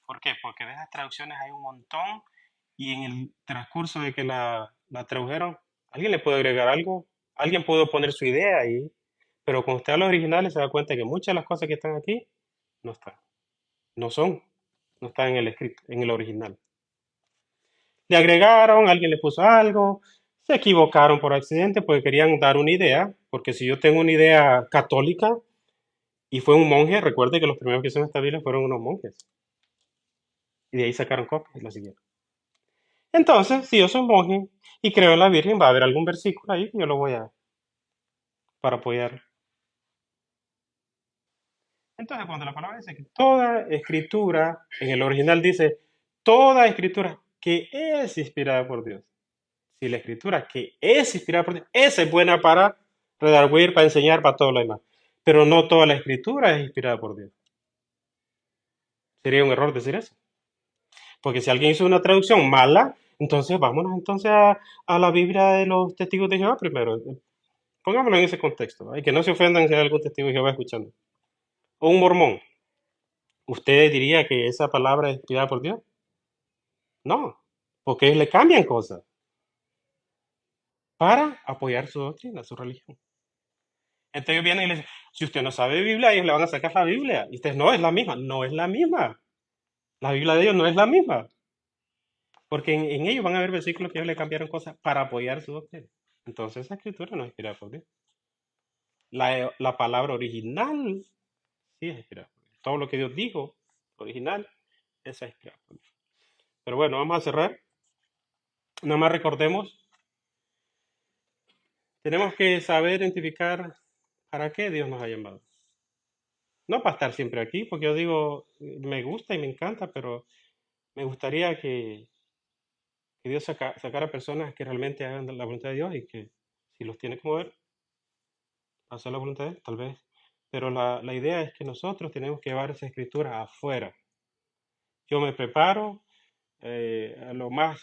¿Por qué? Porque de esas traducciones hay un montón y en el transcurso de que la tradujeron, alguien le puede agregar algo, alguien puede poner su idea ahí, pero cuando usted habla originales se da cuenta que muchas de las cosas que están aquí no están, no son, no están en el escrito, en el original. Le agregaron, alguien le puso algo, se equivocaron por accidente porque querían dar una idea, porque si yo tengo una idea católica y fue un monje, recuerde que los primeros que hicieron esta Biblia fueron unos monjes, y de ahí sacaron copias y la siguieron. Entonces, si yo soy monje y creo en la Virgen, va a haber algún versículo ahí que yo lo voy a, para apoyar. Entonces, cuando la palabra dice que toda escritura, en el original dice, toda escritura que es inspirada por Dios. Si la escritura que es inspirada por Dios, esa es buena para redarguir, para enseñar, para todo lo demás. Pero no toda la escritura es inspirada por Dios. Sería un error decir eso. Porque si alguien hizo una traducción mala, entonces vámonos entonces a la Biblia de los testigos de Jehová primero. Pongámoslo en ese contexto, ¿eh? Que no se ofendan si hay algún testigo de Jehová escuchando. O un mormón. ¿Usted diría que esa palabra es inspirada por Dios? No, porque ellos le cambian cosas para apoyar su doctrina, su religión. Entonces ellos vienen y le dicen, si usted no sabe Biblia, ellos le van a sacar la Biblia. Y usted, no, es la misma. No es la misma. La Biblia de ellos no es la misma. Porque en ellos van a haber versículos que ellos le cambiaron cosas para apoyar su doctrina. Entonces esa escritura no es inspirada por Dios. La palabra original sí es inspirada por Dios. Todo lo que Dios dijo, original, esa es inspirada por Dios. Pero bueno, vamos a cerrar. Nada más recordemos, tenemos que saber identificar para qué Dios nos ha llamado. No para estar siempre aquí, porque yo digo, me gusta y me encanta, pero me gustaría que Dios sacara personas que realmente hagan la voluntad de Dios y que si los tiene que mover, hacer la voluntad de Él, tal vez. Pero la idea es que nosotros tenemos que llevar esa escritura afuera. Yo me preparo a lo más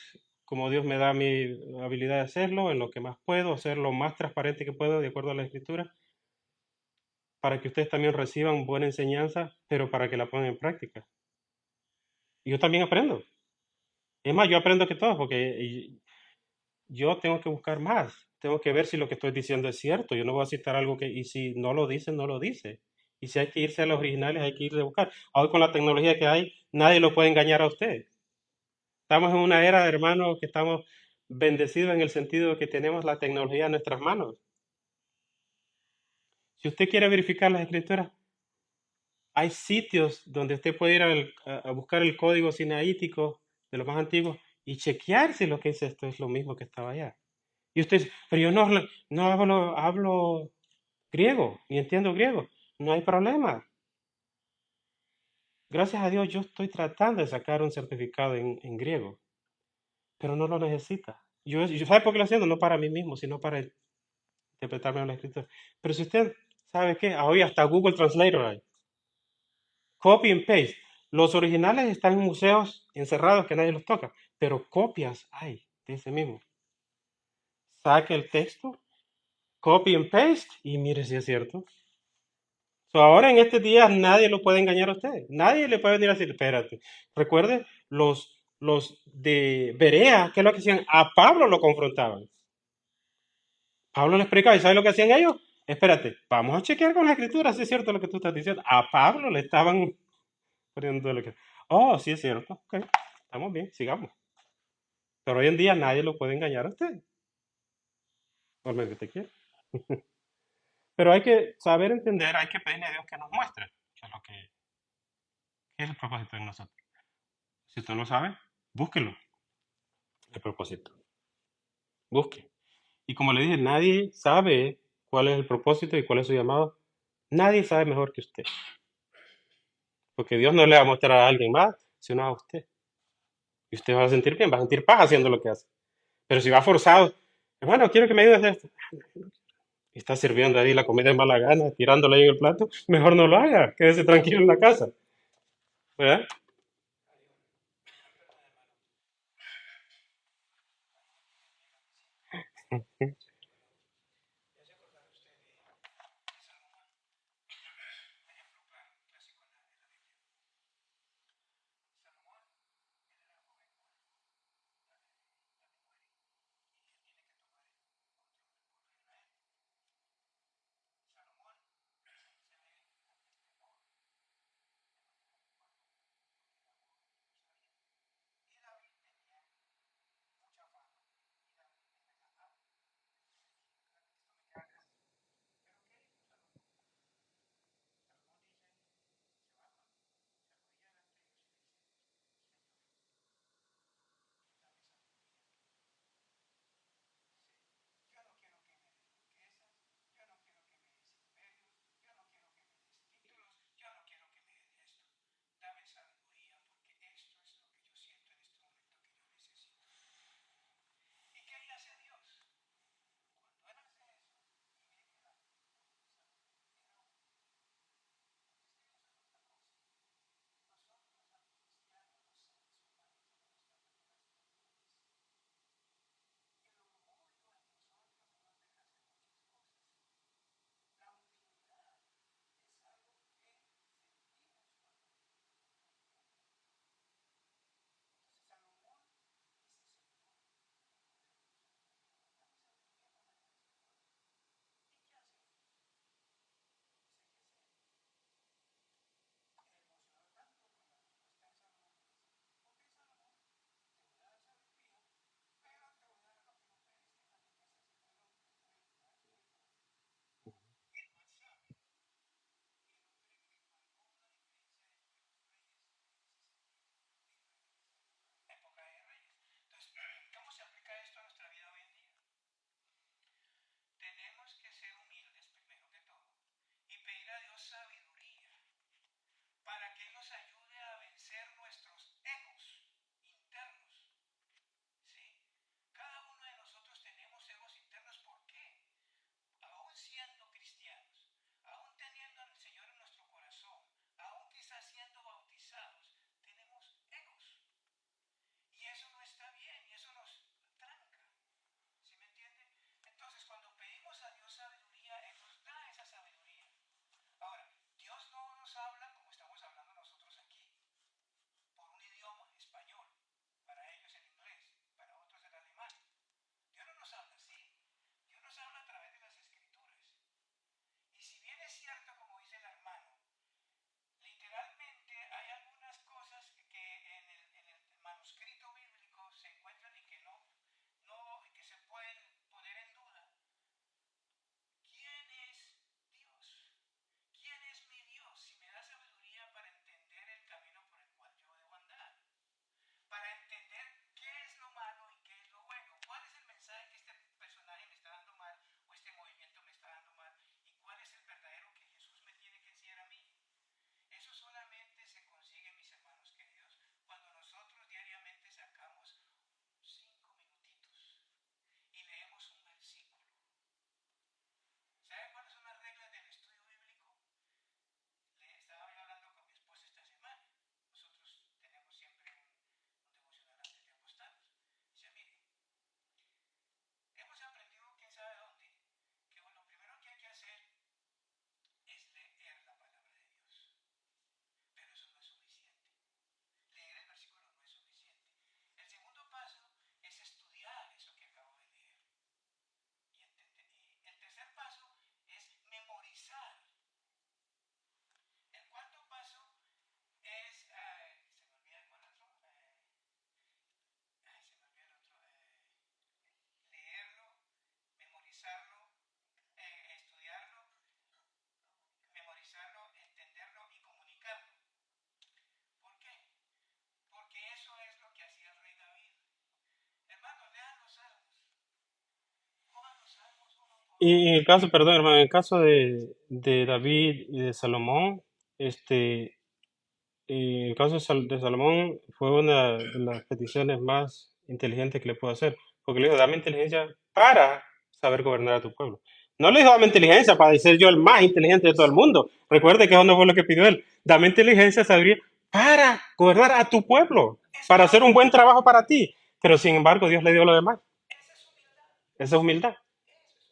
como Dios me da mi habilidad de hacerlo, en lo que más puedo, hacer lo más transparente que puedo de acuerdo a la escritura, para que ustedes también reciban buena enseñanza, pero para que la pongan en práctica. Y yo también aprendo. Es más, yo aprendo que todos, porque yo tengo que buscar más. Tengo que ver si lo que estoy diciendo es cierto. Yo no voy a citar algo que, y si no lo dice, no lo dice. Y si hay que irse a los originales, hay que irse a buscar. Hoy con la tecnología que hay, nadie lo puede engañar a usted. Estamos en una era, hermano, que estamos bendecidos en el sentido de que tenemos la tecnología en nuestras manos. Si usted quiere verificar las escrituras, hay sitios donde usted puede ir a buscar el código sinaítico de los más antiguos y chequear si lo que dice esto es lo mismo que estaba allá. Y usted dice, pero yo no hablo griego, ni entiendo griego. No hay problema. Gracias a Dios yo estoy tratando de sacar un certificado en griego, pero no lo necesita. ¿Sabe por qué lo estoy haciendo? No para mí mismo, sino para interpretarme la escritura. Pero si usted sabe que hoy hasta Google Translator hay, copy and paste. Los originales están en museos encerrados que nadie los toca, pero copias hay de ese mismo. Saque el texto, copy and paste y mire si es cierto. So, ahora en estos días nadie lo puede engañar a usted. Nadie le puede venir a decir, espérate. Recuerde, los de Berea, ¿qué es lo que hacían? A Pablo lo confrontaban. Pablo le explicaba, ¿y sabe lo que hacían ellos? Espérate, vamos a chequear con la escritura si es cierto lo que tú estás diciendo. A Pablo le estaban poniendo lo que... Oh, sí es cierto. Ok, estamos bien, sigamos. Pero hoy en día nadie lo puede engañar a usted, por menos que usted quiera. Pero hay que saber entender, hay que pedirle a Dios que nos muestre qué es lo que qué es el propósito de nosotros. Si usted no sabe, búsquelo, el propósito. Busque. Y como le dije, nadie sabe cuál es el propósito y cuál es su llamado. Nadie sabe mejor que usted. Porque Dios no le va a mostrar a alguien más, sino a usted. Y usted va a sentir bien, va a sentir paz haciendo lo que hace. Pero si va forzado, hermano, quiero que me ayudes a esto. Y está sirviendo ahí la comida de mala gana, tirándola ahí en el plato, mejor no lo haga, quédese tranquilo en la casa. ¿Verdad? Y en el caso, perdón, hermano, en el caso de David y de Salomón, este, y el caso de Salomón fue una de las peticiones más inteligentes que le pudo hacer, porque le dijo, dame inteligencia para saber gobernar a tu pueblo. No le dijo, dame inteligencia para ser yo el más inteligente de todo el mundo. Recuerde que eso no fue lo que pidió él. Dame inteligencia, sabiduría para gobernar a tu pueblo, para hacer un buen trabajo para ti. Pero sin embargo, Dios le dio lo demás. Esa es humildad.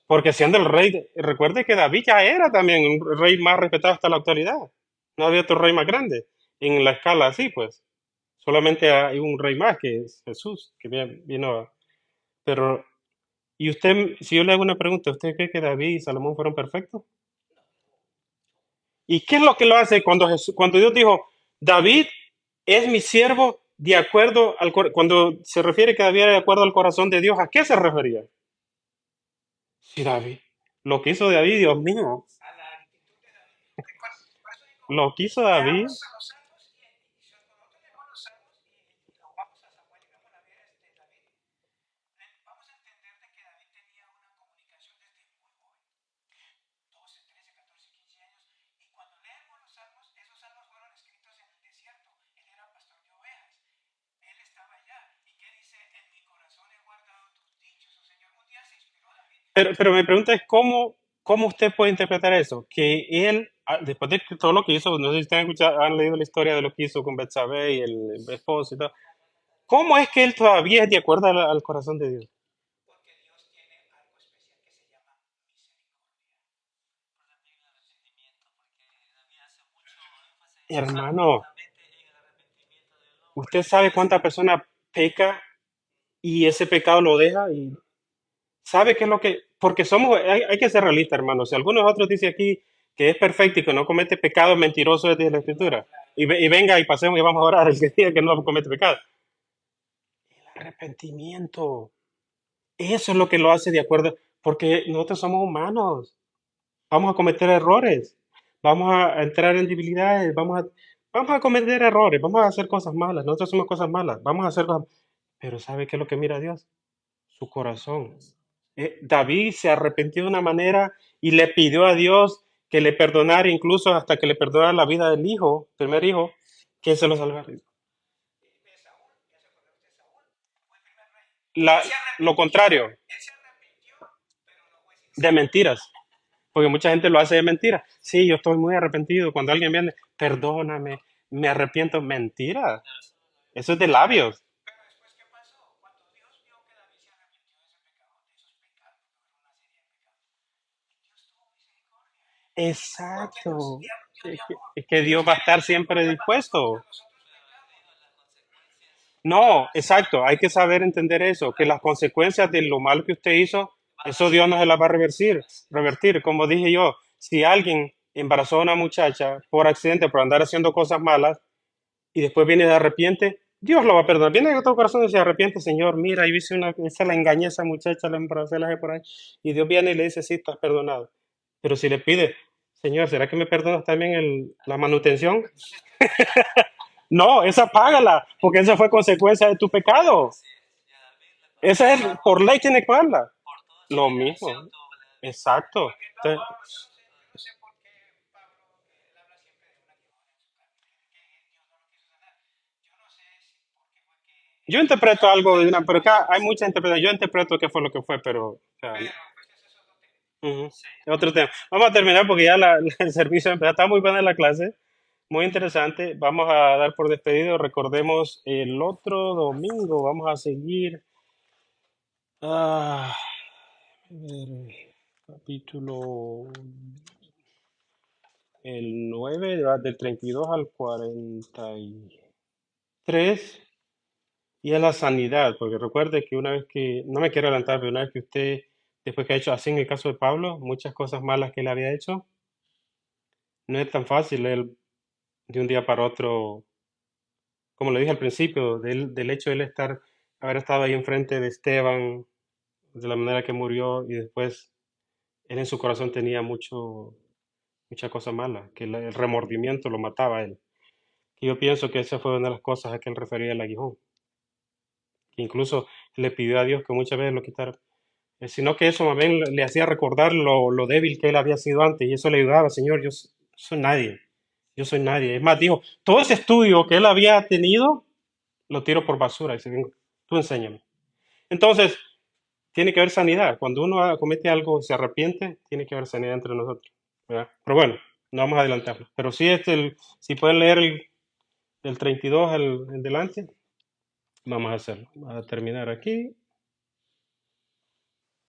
Porque siendo el rey, recuerde que David ya era también un rey más respetado hasta la actualidad. No había otro rey más grande en la escala así, pues. Solamente hay un rey más, que es Jesús, que vino Pero, ¿y usted, si yo le hago una pregunta, ¿usted cree que David y Salomón fueron perfectos? ¿Y qué es lo que lo hace cuando, cuando Dios dijo, David es mi siervo de acuerdo cuando se refiere que David era de acuerdo al corazón de Dios, ¿a qué se refería? Sí, David. Lo que hizo David, Dios mío, lo que hizo David. Pero mi pregunta es, ¿cómo usted puede interpretar eso? Que él, después de todo lo que hizo, no sé si ustedes han leído la historia de lo que hizo con Betsabé y el esposo y todo, ¿cómo es que él todavía es de acuerdo al corazón de Dios? Hermano, ¿usted sabe cuánta persona peca y ese pecado lo deja? Y sabe qué es lo que... Porque hay que ser realistas, hermano. Si algunos otros dicen aquí que es perfecto y que no comete pecado mentiroso desde la Escritura, y venga y pasemos y vamos a orar el que diga que no comete pecado. Arrepentimiento. Eso es lo que lo hace de acuerdo, porque nosotros somos humanos, vamos a cometer errores, vamos a entrar en debilidades, vamos a cometer errores, vamos a hacer cosas malas, nosotros somos cosas malas, vamos a hacer cosas... Pero ¿sabe qué es lo que mira Dios? Su corazón. David se arrepintió de una manera y le pidió a Dios que le perdonara, incluso hasta que le perdonara la vida del hijo, primer hijo, que se lo salvara. La, lo contrario, de mentiras. Porque mucha gente lo hace de mentira. Sí, yo estoy muy arrepentido. Cuando alguien viene, perdóname, me arrepiento. Mentira. Eso es de labios. Exacto. Es que Dios va a estar siempre dispuesto. No, exacto. Hay que saber entender eso, que las consecuencias de lo mal que usted hizo, eso Dios no se las va a revertir. Como dije yo, si alguien embarazó a una muchacha por accidente, por andar haciendo cosas malas, y después viene y se arrepiente, Dios lo va a perdonar. Viene de todo corazón y se arrepiente, Señor, mira, yo hice la engañé a esa muchacha, la embaracé, la dejé por ahí. Y Dios viene y le dice, sí, estás perdonado. Pero si le pide, Señor, ¿será que me perdonas también la manutención? No, esa págala, porque esa fue consecuencia de tu pecado. Esa es, por ley tiene que pagarla. Lo mismo. Exacto. Entonces, yo interpreto algo de una, pero acá hay mucha interpretación. Yo interpreto qué fue lo que fue, pero o sea, ujú. Otro tema. Vamos a terminar porque ya el servicio empezó. Está muy buena la clase, muy interesante. Vamos a dar por despedido. Recordemos el otro domingo. Vamos a seguir. Ah, a ver, capítulo el 9 va del 32 al 43. Y es la sanidad, porque recuerde que una vez que, no me quiero adelantar, pero una vez que usted, después que ha hecho así en el caso de Pablo, muchas cosas malas que él había hecho, no es tan fácil él de un día para otro, como le dije al principio, del hecho de él haber estado ahí enfrente de Esteban, de la manera que murió, y después él en su corazón tenía mucha cosa mala, que el remordimiento lo mataba a él. Y yo pienso que esa fue una de las cosas a que él refería el aguijón, que incluso le pidió a Dios que muchas veces lo quitara. Sino que eso más bien le hacía recordar lo débil que él había sido antes y eso le ayudaba, Señor, soy nadie, yo soy nadie. Es más, dijo, todo ese estudio que él había tenido, lo tiro por basura. Dice, venga, tú enséñame. Entonces, tiene que haber sanidad. Cuando uno comete algo y se arrepiente, tiene que haber sanidad entre nosotros, ¿verdad? Pero bueno, no vamos a adelantarlo. Pero sí, si pueden leer el 32 en delante, vamos a hacerlo. Vamos a terminar aquí.